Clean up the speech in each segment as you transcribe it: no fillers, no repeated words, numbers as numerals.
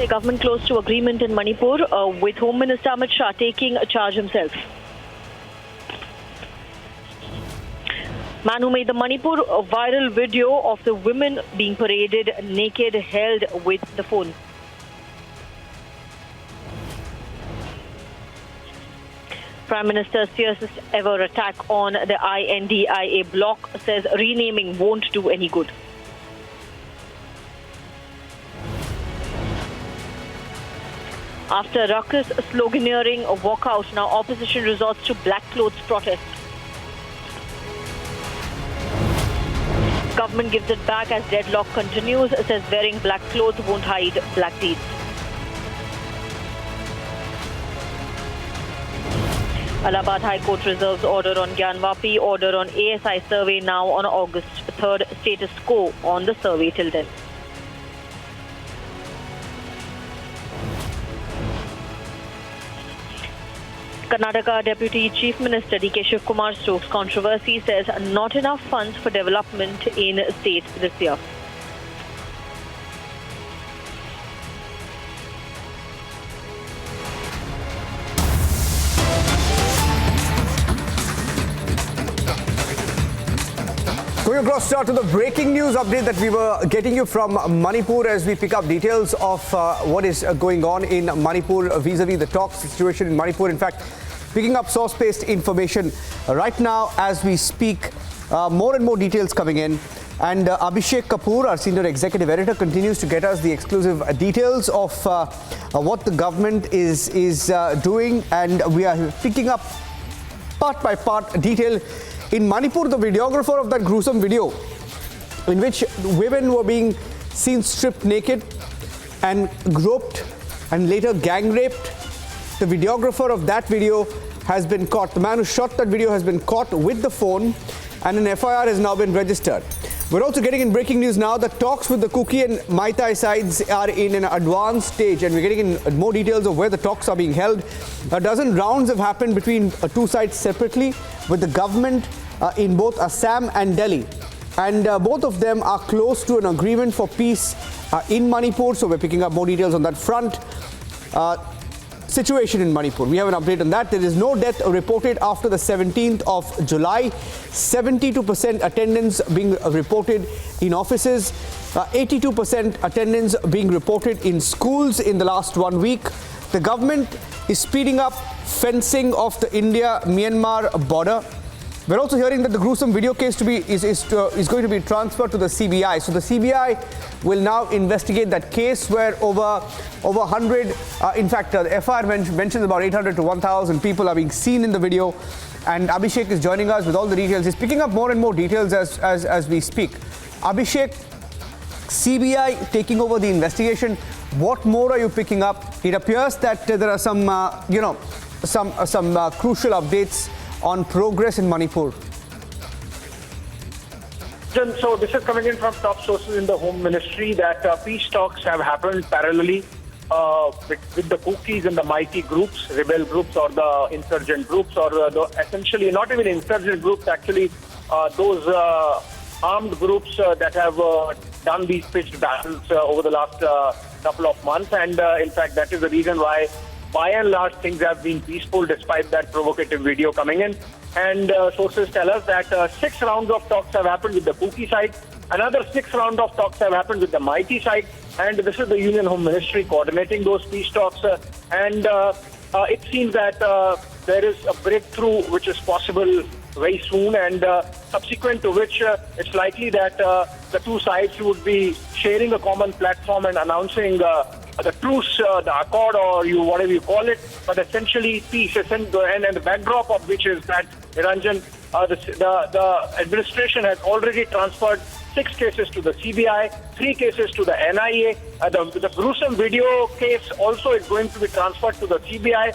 say government close to agreement in Manipur, with Home Minister Amit Shah taking charge himself. Man who made the Manipur viral video of the women being paraded naked held with the phone. Prime Minister's fiercest ever attack on the INDIA bloc, says renaming won't do any good. After ruckus, sloganeering, a walkout, now opposition resorts to black clothes protest. Government gives it back as deadlock continues, says wearing black clothes won't hide black deeds. Allahabad High Court reserves order on Gyanvapi, order on ASI survey now on August 3rd, status quo on the survey till then. Karnataka Deputy Chief Minister D.K. Shivkumar stokes controversy, says not enough funds for development in state this year. Going across to the breaking news update that we were getting you from Manipur as we pick up details of what is going on in Manipur vis-a-vis the talks situation in Manipur. In fact, picking up source-based information right now as we speak, more and more details coming in. And Abhishek Kapoor, our senior executive editor, continues to get us the exclusive details of what the government is doing. And we are picking up part by part detail. In Manipur, the videographer of that gruesome video in which women were being seen stripped naked and groped and later gang raped, the videographer of that video has been caught. The man who shot that video has been caught with the phone and an FIR has now been registered. We're also getting in breaking news now that talks with the Kuki and Maitai sides are in an advanced stage, and we're getting in more details of where the talks are being held. A dozen rounds have happened between two sides separately with the government in both Assam and Delhi. And both of them are close to an agreement for peace in Manipur. So we're picking up more details on that front. Situation in Manipur. We have an update on that. There is no death reported after the 17th of July. 72% attendance being reported in offices. 82% attendance being reported in schools in the last 1 week. The government is speeding up fencing of the India-Myanmar border. We're also hearing that the gruesome video case is going to be transferred to the CBI. So the CBI will now investigate that case where over 100, in fact, the FIR mentions about 800 to 1,000 people are being seen in the video. And Abhishek is joining us with all the details. He's picking up more and more details as we speak. Abhishek, CBI taking over the investigation. What more are you picking up? It appears that there are some, some crucial updates on progress in Manipur. So this is coming in from top sources in the Home Ministry that peace talks have happened parallelly with the Kukis and the mighty groups, rebel groups or the insurgent groups, or essentially not even insurgent groups, actually those armed groups that have done these pitched battles over the last couple of months. And in fact, that is the reason why by and large things have been peaceful despite that provocative video coming in. And sources tell us that 6 rounds of talks have happened with the Kuki side. Another 6 rounds of talks have happened with the mighty side. And this is the Union Home Ministry coordinating those peace talks. And it seems that there is a breakthrough which is possible very soon, and subsequent to which it's likely that the two sides would be sharing a common platform and announcing the truce, the accord, or whatever you call it, but essentially peace. And the backdrop of which is that, Niranjan, the administration has already transferred 6 cases to the CBI, 3 cases to the NIA. The gruesome video case also is going to be transferred to the CBI,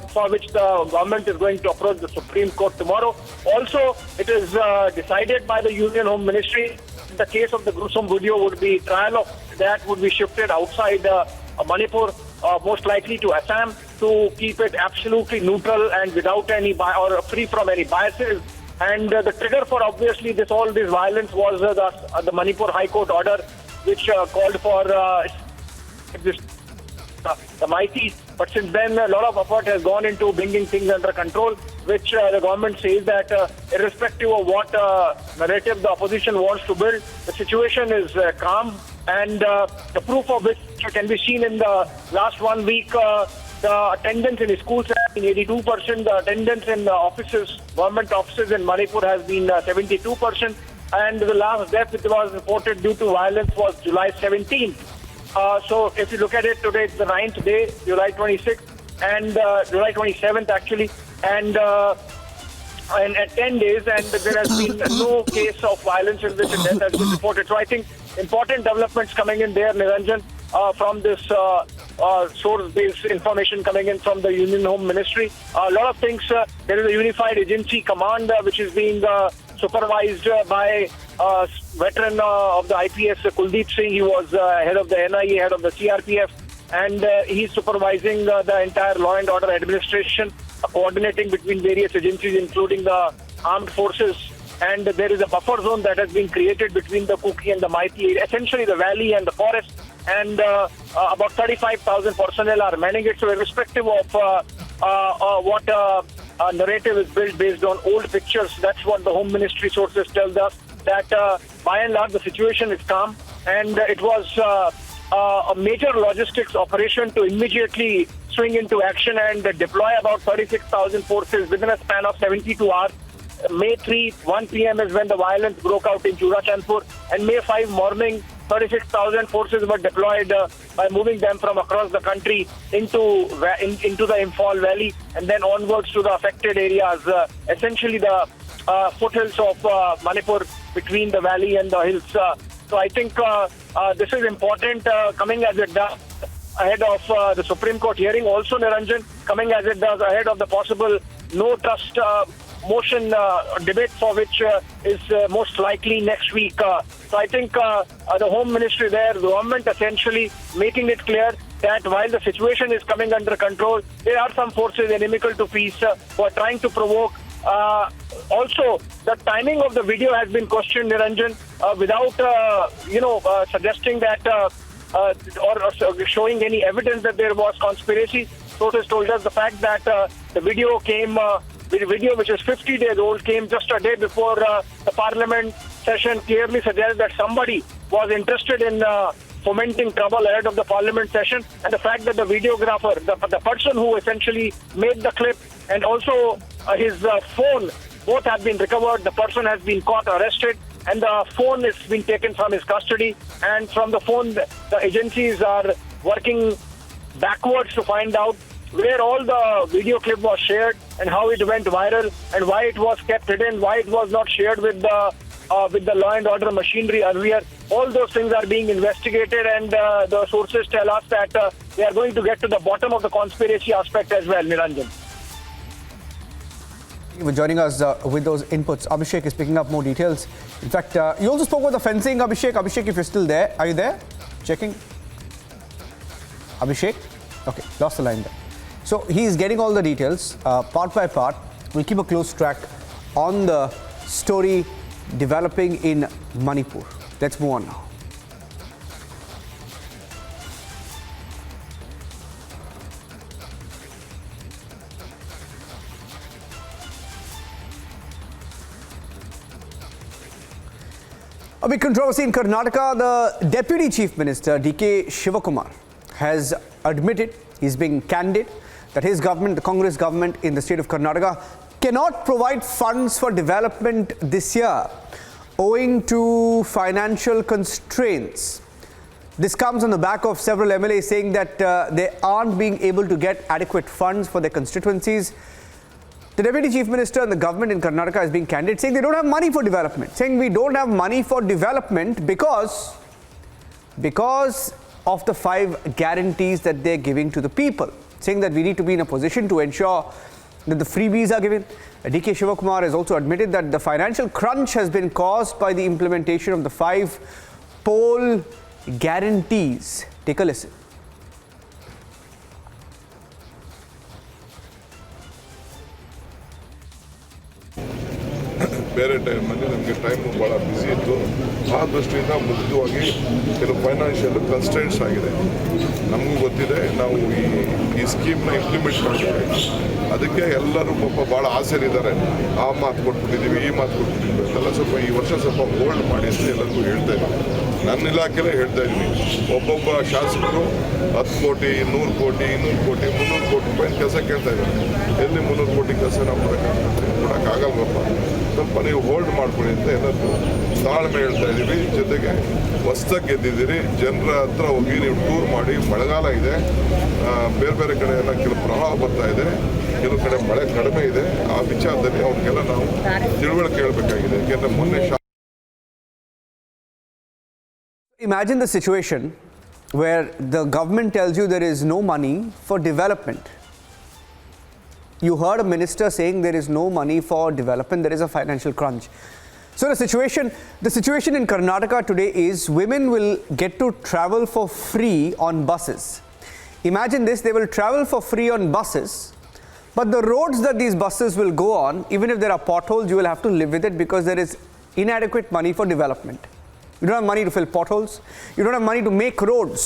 for which the government is going to approach the Supreme Court tomorrow. Also, it is decided by the Union Home Ministry the case of the gruesome video would be, trial of that would be shifted outside Manipur, most likely to Assam, to keep it absolutely neutral and without any or free from any biases. And the trigger for obviously all this violence was the Manipur High Court order, which called for this the mighty. But since then, a lot of effort has gone into bringing things under control, which the government says that irrespective of what narrative the opposition wants to build, the situation is calm. And the proof of which can be seen in the last 1 week. The attendance in schools has been 82%. The attendance in offices, government offices in Manipur has been 72%. And the last death which was reported due to violence was July 17. So if you look at it today, it's the 9th day, July 26th, and July 27th actually. And at 10 days, and there has been no case of violence in which a death has been reported. So I think important developments coming in there, Niranjan, from this source-based information coming in from the Union Home Ministry. A lot of things, there is a unified agency command which is being supervised by veteran of the IPS, Kuldeep Singh. He was head of the NIA, head of the CRPF, and he's supervising the entire law and order administration, coordinating between various agencies, including the armed forces. And there is a buffer zone that has been created between the Kuki and the Mighty, essentially the valley and the forest. And about 35,000 personnel are manning it. So irrespective of what narrative is built based on old pictures, that's what the Home Ministry sources tell us, that by and large the situation is calm. And it was a major logistics operation to immediately swing into action and deploy about 36,000 forces within a span of 72 hours. May 3, 1 p.m. is when the violence broke out in Churachandpur, and May 5 morning, 36,000 forces were deployed by moving them from across the country into the Imphal Valley and then onwards to the affected areas, essentially the foothills of Manipur between the valley and the hills. So I think this is important coming as it does ahead of the Supreme Court hearing. Also, Niranjan, coming as it does ahead of the possible no trust motion debate for which is most likely next week. So I think the Home Ministry there, the government essentially making it clear that while the situation is coming under control, there are some forces inimical to peace who are trying to provoke. Also, the timing of the video has been questioned, Niranjan, without suggesting that or showing any evidence that there was conspiracy. Sources told us the fact that the video came. The video, which is 50 days old, came just a day before the parliament session, clearly suggests that somebody was interested in fomenting trouble ahead of the parliament session. And the fact that the videographer, the person who essentially made the clip, and also his phone, both have been recovered. The person has been caught, arrested, and the phone has been taken from his custody. And from the phone, the agencies are working backwards to find out where all the video clip was shared and how it went viral and why it was kept hidden, why it was not shared with the law and order machinery earlier. All those things are being investigated, and the sources tell us that they are going to get to the bottom of the conspiracy aspect as well, Niranjan. Thank you for joining us with those inputs. Abhishek is picking up more details. In fact, you also spoke about the fencing, Abhishek. Abhishek, if you're still there, are you there? Checking. Abhishek? Okay, lost the line there. So he's getting all the details, part by part. We'll keep a close track on the story developing in Manipur. Let's move on now. A big controversy in Karnataka. The Deputy Chief Minister, D.K. Shivakumar, has admitted, he's being candid, that his government, the Congress government in the state of Karnataka, cannot provide funds for development this year owing to financial constraints. This comes on the back of several MLAs saying that they aren't being able to get adequate funds for their constituencies. The Deputy Chief Minister and the government in Karnataka is being candid, saying they don't have money for development, saying we don't have money for development because of the 5 guarantees that they're giving to the people, saying that we need to be in a position to ensure that the freebies are given. D.K. Shivakumar has also admitted that the financial crunch has been caused by the implementation of the 5 poll guarantees. Take a listen. ಬೇರೆ ಟೈಮಲ್ಲಿ ನಮಗೆ time ಭಾಳ busy ಇತ್ತು. ಆ ದೃಷ್ಟಿಯಿಂದ ಮುಕ್ತವಾಗಿ ಕೆಲವು financial constants ಆಗಿದೆ. ನಮಗೂ ಗೊತ್ತಿದೆ, ನಾವು ಈ ಸ್ಕೀಮ್ನ ಇಂಪ್ಲಿಮೆಂಟ್ ಮಾಡಬೇಕು. ಅದಕ್ಕೆ ಎಲ್ಲರೂ ಪಾಪ ಭಾಳ ಆಸೆರಿದ್ದಾರೆ. ಆ ಮಾತು ಕೊಟ್ಬಿಟ್ಟಿದ್ದೀವಿ, ಈ ಮಾತು ಕೊಟ್ಬಿಟ್ಟಿದ್ದೀವಿ ಅಂತೆಲ್ಲ ಸ್ವಲ್ಪ ಈ ವರ್ಷ ಸ್ವಲ್ಪ ಹೋಲ್ಡ್ ಮಾಡಿ ಅಂತ ಎಲ್ಲರಿಗೂ ಹೇಳ್ತಾ ಇದ್ದೀನಿ. ನನ್ನ ಇಲಾಖೆಲೇ ಹೇಳ್ತಾ ಇದ್ದೀನಿ, ಒಬ್ಬೊಬ್ಬ ಶಾಸಕರು 10 ಕೋಟಿ 100 ಕೋಟಿ 200 ಕೋಟಿ 300 ಕೋಟಿ ರೂಪಾಯಿ ಕೆಲಸ ಕೇಳ್ತಾ ಇದ್ದಾರೆ. ಎಲ್ಲಿ 300 ಕೋಟಿ ಕೆಲಸ ನಾವು ಕೊಡೋಕ್ಕಾಗಲ್ವಪ್ಪ, ಸ್ವಲ್ಪ ನೀವು ಹೋಲ್ಡ್ ಮಾಡ್ಕೊಳ್ಳಿ ಅಂತ ಎಲ್ಲರಿಗೂ ತಾಳ್ಮೆ ಹೇಳ್ತಾ ಇದ್ದೀವಿ. ಜೊತೆಗೆ ಹೊಸ್ದಾಗಿ ಗೆದ್ದಿದ್ದೀರಿ, ಜನರ ಹತ್ರ ಹೋಗಿ ನೀವು ಟೂರ್ ಮಾಡಿ. ಮಳೆಗಾಲ ಇದೆ, ಬೇರೆ ಬೇರೆ ಕಡೆ ಎಲ್ಲ ಕೆಲವು ಪ್ರವಾಹ ಬರ್ತಾ ಇದೆ, ಕೆಲವು ಕಡೆ ಮಳೆ ಕಡಿಮೆ ಇದೆ. ಆ ವಿಚಾರದಲ್ಲಿ ಅವ್ರಿಗೆಲ್ಲ ನಾವು ತಿಳುವಳಿಕೆ ಹೇಳಬೇಕಾಗಿದೆ. ಯಾಕೆಂದರೆ ಮೊನ್ನೆ Imagine the situation where the government tells you there is no money for development. You heard a minister saying there is no money for development, there is a financial crunch. So the situation in Karnataka today is women will get to travel for free on buses. Imagine this, they will travel for free on buses, but the roads that these buses will go on, even if there are potholes, you will have to live with it because there is inadequate money for development. You don't have money to fill potholes. You don't have money to make roads.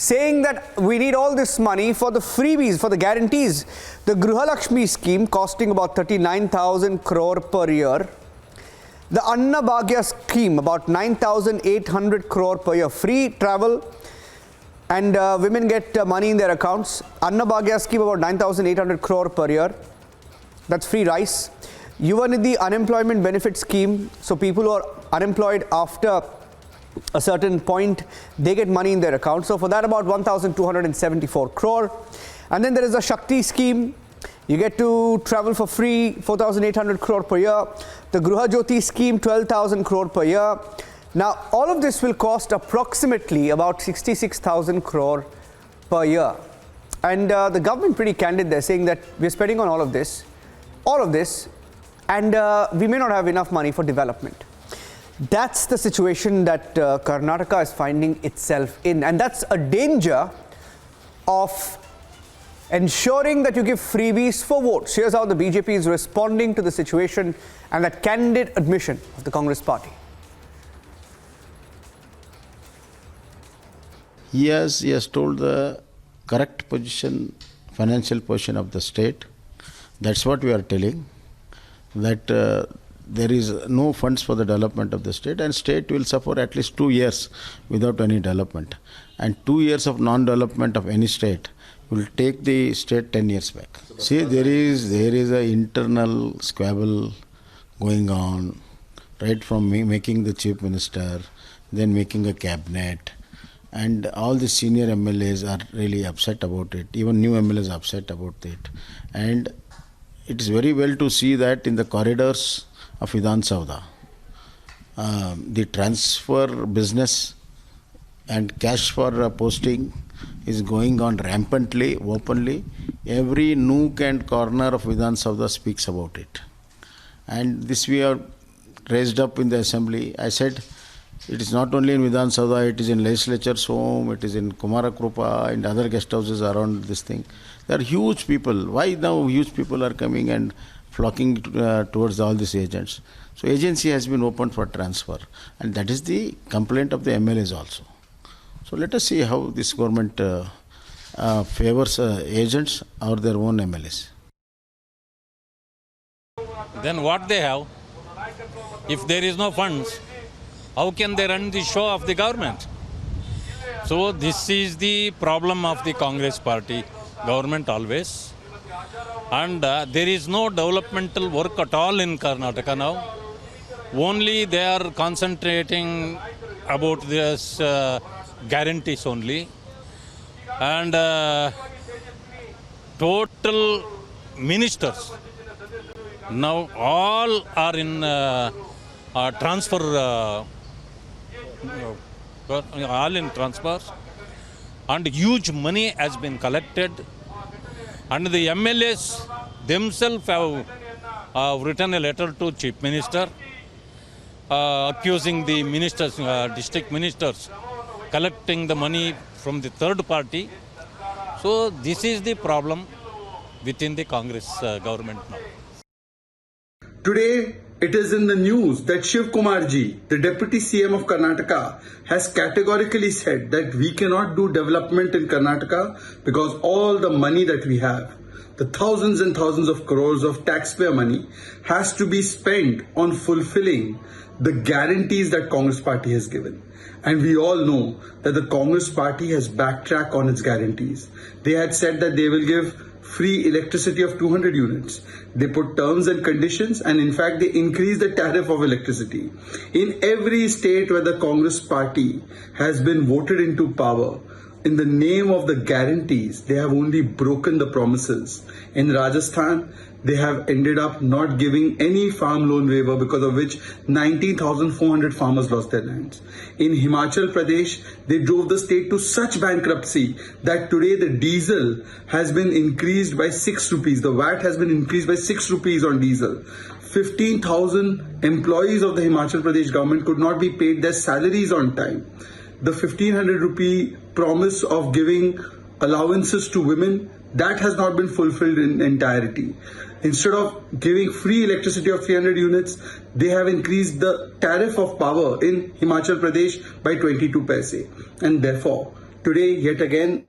Saying that we need all this money for the freebies, for the guarantees. The Griha Lakshmi scheme costing about 39,000 crore per year. The Anna Bhagya scheme about 9,800 crore per year. Free travel and women get money in their accounts. Anna Bhagya scheme about 9,800 crore per year. That's free rice. Yuvanidhi unemployment benefit scheme, so people who are unemployed after a certain point, they get money in their account. So for that about 1,274 crore. And then there is a Shakti scheme. You get to travel for free, 4,800 crore per year. The Gruha Jyoti scheme, 12,000 crore per year. Now all of this will cost approximately about 66,000 crore per year. And the government pretty candid, they're saying that we're spending on all of this, and we may not have enough money for development. That's the situation that Karnataka is finding itself in, and that's a danger of ensuring that you give freebies for votes. Here's how the BJP is responding to the situation and that candid admission of the Congress party. He has told the correct position, financial position of the state. That's what we are telling. That there is no funds for the development of the state, and state will suffer at least 2 years without any development. And 2 years of non-development of any state will take the state 10 years back. See, there is an internal squabble going on, right from making the chief minister, then making a cabinet, and all the senior MLAs are really upset about it. Even new MLAs are upset about it. And it is very well to see that in the corridors of Vidhan Sabha, the transfer business and cash for posting is going on rampantly, openly. Every nook and corner of Vidhan Sabha speaks about it. And this we are raised up in the assembly. I said it is not only in Vidhan Sabha, it is in legislature's home, it is in Kumara Krupa and other guest houses around this thing. There are huge people. Why now huge people are coming and flocking towards all these agents? So agency has been opened for transfer, and that is the complaint of the MLAs also. So let us see how this government favors agents or their own MLAs. Then what they have? If there is no funds, how can they run the show of the government? So this is the problem of the Congress party government always. And there is no developmental work at all in Karnataka now. Only they are concentrating about this guarantees only. And total ministers now all are in transfer, all in transfers, and huge money has been collected. And the MLAs themselves have written a letter to Chief Minister accusing the ministers, district ministers, collecting the money from the third party. So this is the problem within the Congress government now. Today, it is in the news that Shiv Kumar ji, the Deputy CM of Karnataka, has categorically said that we cannot do development in Karnataka because all the money that we have, the thousands and thousands of crores of taxpayer money, has to be spent on fulfilling the guarantees that Congress Party has given. And we all know that the Congress Party has backtracked on its guarantees. They had said that they will give free electricity of 200 units. They put terms and conditions, and in fact they increased the tariff of electricity. In every state where the Congress Party has been voted into power, in the name of the guarantees, they have only broken the promises. In Rajasthan, they have ended up not giving any farm loan waiver, because of which 19,400 farmers lost their lands. In Himachal Pradesh, they drove the state to such bankruptcy that today the diesel has been increased by 6 rupees. The VAT has been increased by 6 rupees on diesel. 15,000 employees of the Himachal Pradesh government could not be paid their salaries on time. The 1,500 rupee promise of giving allowances to women, that has not been fulfilled in entirety. Instead of giving free electricity of 300 units, they have increased the tariff of power in Himachal Pradesh by 22 paise. And therefore, today, yet again,